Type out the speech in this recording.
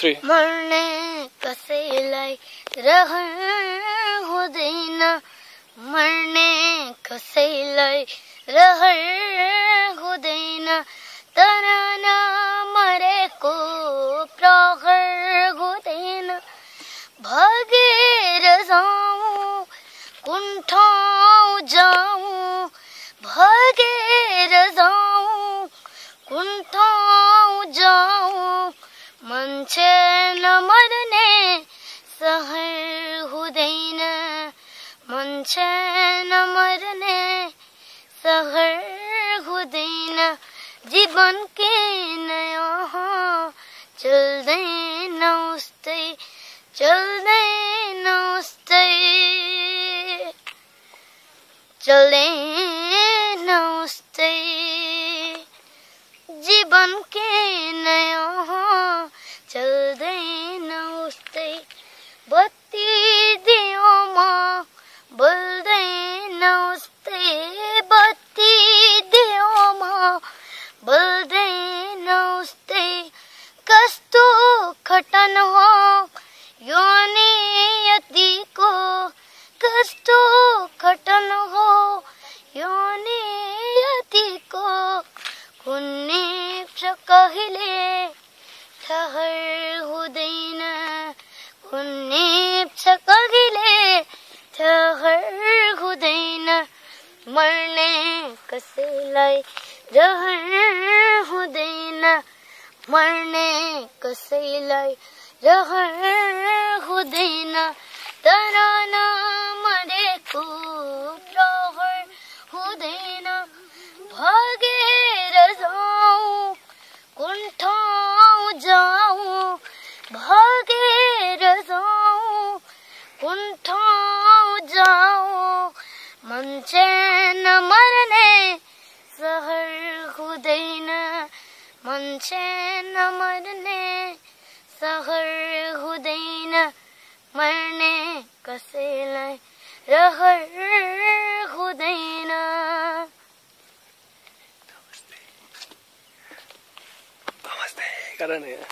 3 मर्ने कसैलाई रहर हुँदैन मर्ने कसैलाई रहर हुँदैन तर नमरेको प्रहर हुँदैन भागेर जाऊँ कुन ठाउँ जाऊँ भागेर जाऊँ कुन ठाउँ जाऊँ मान्छे नमर्ने सहर हुँदैन मान्छे नमर्ने सहर हुँदैन जीवन किन यहाँ चल्दैन उस्तै चल्दैन उस्तै चल्दैन उस्तै जीवन किन यहाँ चल्दैन उस्तै बत्ती दियोमा बल्दैन उस्तै बत्ती दियोमा बल्दैन उस्तै कस्तो खटन हो यो नियतिको कस्तो खटन हो यो नियतिको कुन्ने कहिले ठहर हुँदैन कुन्ने कहिले ठहर हुँदैन मर्ने कसैलाई रहर हुँदैन मर्ने कसैलाई रहर हुँदैन तर नमरेको प्रहर हुँदैन भागेर जाऊँ कुन ठाउँ जाऊँ भागेर जाऊँ कुन ठाउँ जाऊँ मान्छे नमर्ने सहर हुँदैन मान्छे नमर्ने सहर हुँदैन मर्ने कसैलाई रहर हुँदैन नमस्ते